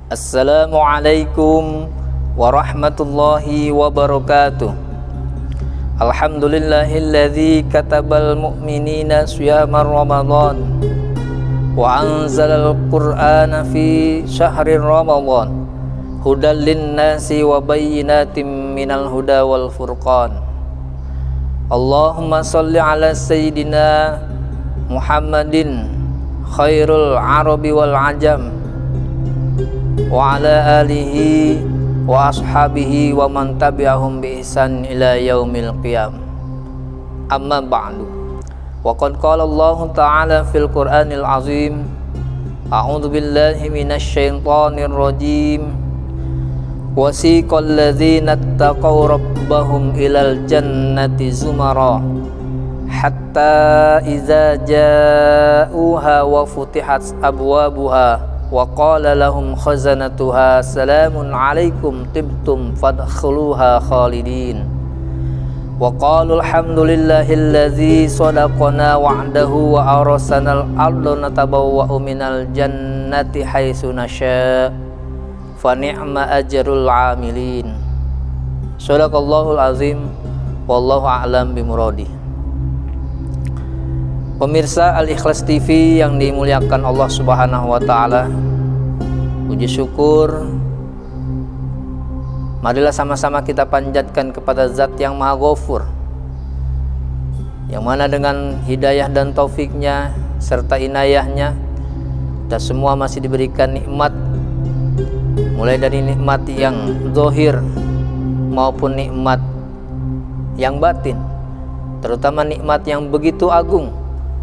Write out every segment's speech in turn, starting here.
Assalamualaikum warahmatullahi wabarakatuh. Alhamdulillahilladzi katabal mu'minina siyama Ramadan wa anzalal Qur'ana fi syahri Ramadan hudal linnasi wa bayyinatin minal huda wal furqan. Allahumma salli ala sayyidina Muhammadin khairul arabi wal ajam wa ala alihi wa ashabihi wa man tabi'ahum bi ihsan ila yaumil qiyam. Amma ba'du. Wa qad qala Allah ta'ala fil Qur'anil azim, a'udzu billahi minasy syaithanir rajim. Wasiqal ladzina ittaqaw rabbahum ilal jannati zumara hatta idza ja'uha wa futihat abwabuha wa qala lahum khazanatuha salamun alaikum tibtum fadkhuluha khalidin wa qalu alhamdulillahilladzi sadaqana wa'dahu wa arasanal arda natabawwa'u minal jannati haitsu nasya fa ni'ma ajrul amilin. Shadaqallahul azim, wallahu a'lam bimuradi. Pemirsa Al-Ikhlas TV yang dimuliakan Allah Subhanahu wa taala, puji syukur marilah sama-sama kita panjatkan kepada Zat yang Maha Ghafur, yang mana dengan hidayah dan taufiknya serta inayahnya kita semua masih diberikan nikmat, mulai dari nikmat yang zahir maupun nikmat yang batin, terutama nikmat yang begitu agung,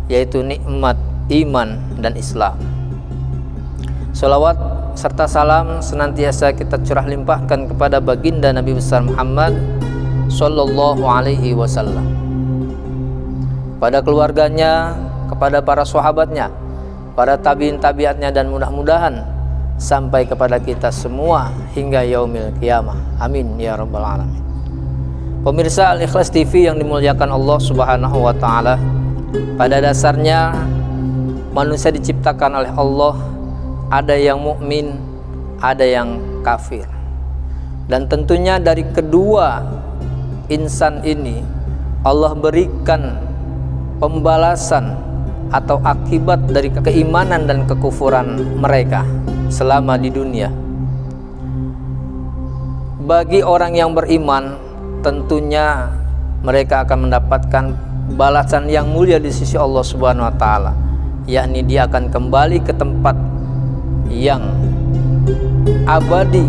yaitu nikmat iman dan Islam. Salawat serta salam senantiasa kita curah limpahkan kepada baginda Nabi besar Muhammad sallallahu alaihi wasallam, pada keluarganya, kepada para sahabatnya, para tabi'in tabi'atnya, dan mudah-mudahan sampai kepada kita semua hingga yaumil qiyamah. Amin ya rabbal alamin. Pemirsa Al-Ikhlas TV yang dimuliakan Allah Subhanahu wa taala, pada dasarnya manusia diciptakan oleh Allah, ada yang mukmin, ada yang kafir. Dan tentunya dari kedua insan ini Allah berikan pembalasan atau akibat dari keimanan dan kekufuran mereka selama di dunia. Bagi orang yang beriman, tentunya mereka akan mendapatkan balasan yang mulia di sisi Allah Subhanahu wa taala, yakni dia akan kembali ke tempat yang abadi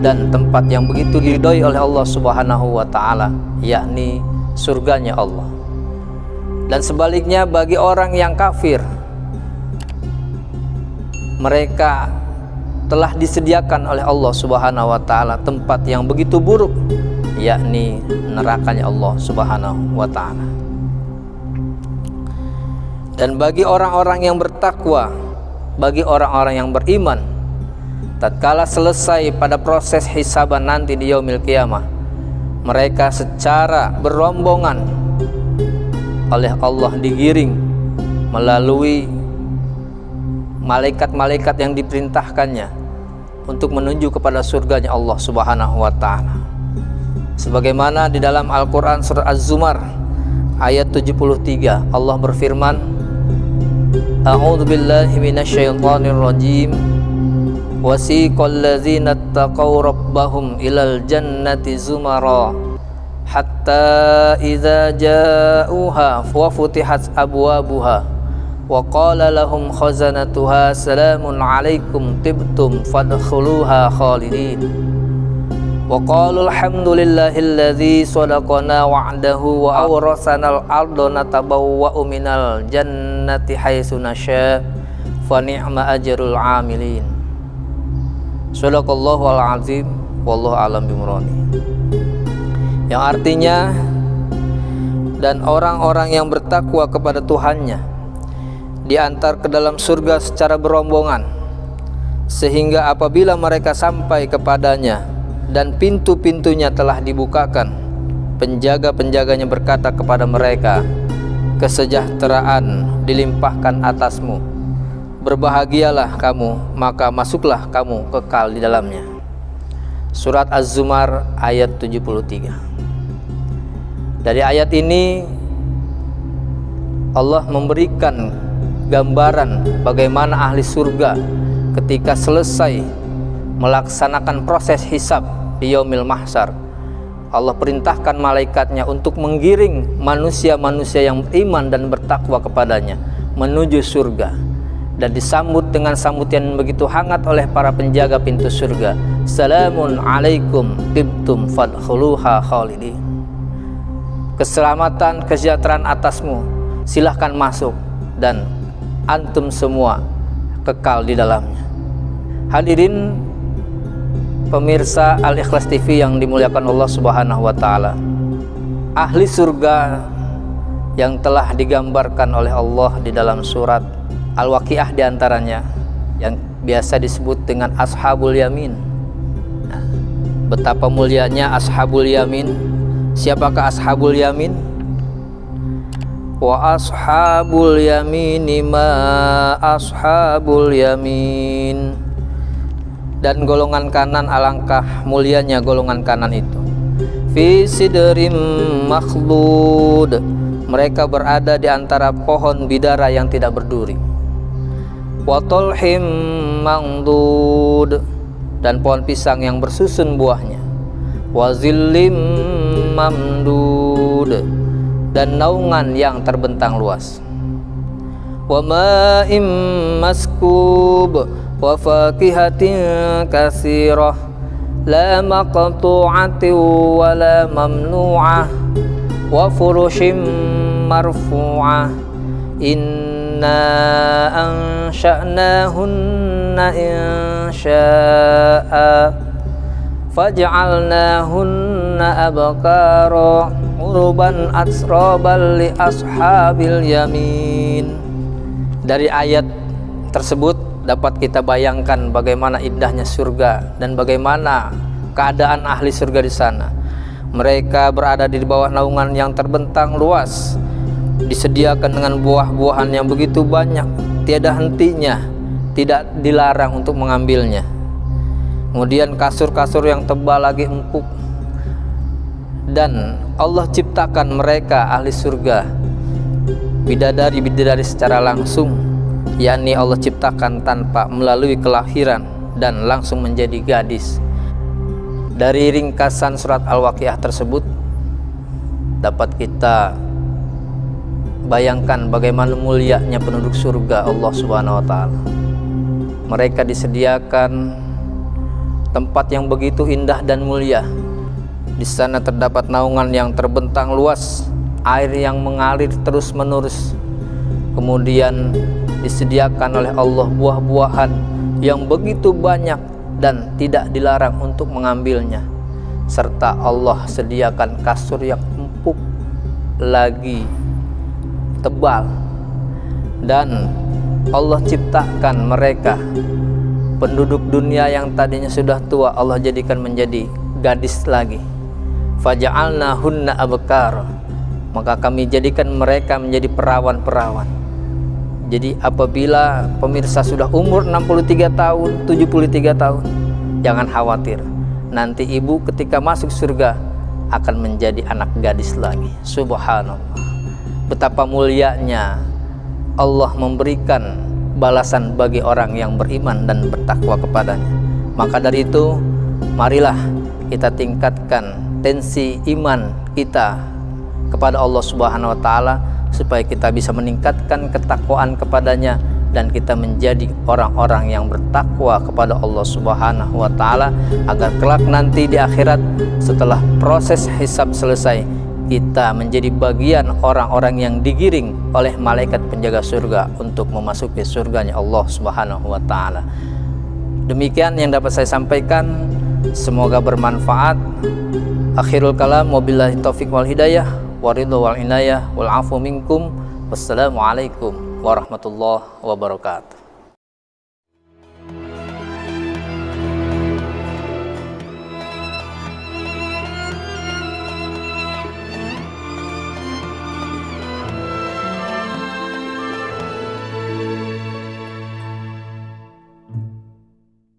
dan tempat yang begitu diridhoi oleh Allah Subhanahu wa taala, yakni surganya Allah. Dan sebaliknya bagi orang yang kafir, mereka telah disediakan oleh Allah Subhanahu wa taala tempat yang begitu buruk, yakni nerakanya Allah Subhanahu wa taala. Dan bagi orang-orang yang bertakwa, bagi orang-orang yang beriman, tatkala selesai pada proses hisaban nanti di yaumil qiyamah, mereka secara berombongan oleh Allah digiring melalui malaikat-malaikat yang diperintahkannya untuk menuju kepada surganya Allah Subhanahu wa taala. Sebagaimana di dalam Al-Qur'an surah Az-Zumar ayat 73, Allah berfirman, a'udzu billahi minasyaitonir rajim. Wasiqal ladzina ittaqaw rabbahum ilal jannati zumara hatta idza ja'uha wa futihat abwabuha wa qala lahum khazanatuha salamun alaikum tibtum fadkhuluha khalidin wa qalu alhamdulillahilladzi sadaqana wa'dahu wa awrasanal arda natabawwa'u minal jannati haitsu nasya fa ni'ma ajrul amilin. Shadaqallahul azim, wallahu a'lam bimuradi. Yang artinya, dan orang-orang yang bertakwa kepada Tuhannya diantar ke dalam surga secara berombongan, sehingga apabila mereka sampai kepadanya dan pintu-pintunya telah dibukakan, penjaga-penjaganya berkata kepada mereka, kesejahteraan dilimpahkan atasmu, berbahagialah kamu, maka masuklah kamu kekal di dalamnya. Surat Az-Zumar ayat 73. Dari ayat ini Allah memberikan gambaran bagaimana ahli surga ketika selesai melaksanakan proses hisab di yaumil mahsyar. Allah perintahkan malaikatnya untuk menggiring manusia-manusia yang beriman dan bertakwa kepadanya menuju surga, dan disambut dengan sambutan begitu hangat oleh para penjaga pintu surga. Salamun alaikum tibtum fadkhuluha khalidin. Keselamatan, kesejahteraan atasmu, silahkan masuk dan antum semua kekal di dalamnya. Hadirin pemirsa Al-Ikhlas TV yang dimuliakan Allah Subhanahu wa taala. Ahli surga yang telah digambarkan oleh Allah di dalam surat Al-Waqiah diantaranya yang biasa disebut dengan Ashabul Yamin. Nah, betapa mulianya Ashabul Yamin. Siapakah Ashabul Yamin? Wa ashabul yamini ma ashabul yamin. Dan golongan kanan, alangkah mulianya golongan kanan itu. Fi sidrim makhlud. Mereka berada di antara pohon bidara yang tidak berduri. Wa talhim mangdud. Dan pohon pisang yang bersusun buahnya. Wa zillim mamdud. Dan naungan yang terbentang luas. Wa ma'im maskub. Wa fakihatin katsirah. La maqtu'atin wa la mamnu'ah. Wa furushim marfu'ah. Inna ansha'nahunna insha'a faj'alnahunna abkara urban atsraban li ashabil yamin. Dari ayat tersebut dapat kita bayangkan bagaimana indahnya surga dan bagaimana keadaan ahli surga di sana. Mereka berada di bawah naungan yang terbentang luas, disediakan dengan buah-buahan yang begitu banyak, tiada hentinya, tidak dilarang untuk mengambilnya. Kemudian kasur-kasur yang tebal lagi empuk. Dan Allah ciptakan mereka ahli surga bidadari-bidadari secara langsung, yakni Allah ciptakan tanpa melalui kelahiran dan langsung menjadi gadis. Dari ringkasan surat Al-Waqiah tersebut dapat kita bayangkan bagaimana mulianya penduduk surga Allah Subhanahu wa taala. Mereka disediakan tempat yang begitu indah dan mulia. Di sana terdapat naungan yang terbentang luas, air yang mengalir terus-menerus. Kemudian disediakan oleh Allah buah-buahan yang begitu banyak dan tidak dilarang untuk mengambilnya. Serta Allah sediakan kasur yang empuk lagi tebal. Dan Allah ciptakan mereka penduduk dunia yang tadinya sudah tua, Allah jadikan menjadi gadis lagi. Faja'alnahunna abkar. Maka kami jadikan mereka menjadi perawan-perawan. Jadi apabila pemirsa sudah umur 63 tahun, 73 tahun, jangan khawatir. Nanti ibu ketika masuk surga akan menjadi anak gadis lagi. Subhanallah. Betapa mulianya Allah memberikan balasan bagi orang yang beriman dan bertakwa kepadanya. Maka dari itu, marilah kita tingkatkan tensi iman kita kepada Allah Subhanahu wa taala supaya kita bisa meningkatkan ketakwaan kepadanya dan kita menjadi orang-orang yang bertakwa kepada Allah Subhanahu wa taala, agar kelak nanti di akhirat setelah proses hisab selesai kita menjadi bagian orang-orang yang digiring oleh malaikat penjaga surga untuk memasuki surganya Allah Subhanahu wa taala. Demikian yang dapat saya sampaikan, semoga bermanfaat. Akhirul kalam, wabillahi taufiq wal hidayah, waridho wal inayah, wal afu minkum. Wassalamualaikum warahmatullahi wabarakatuh.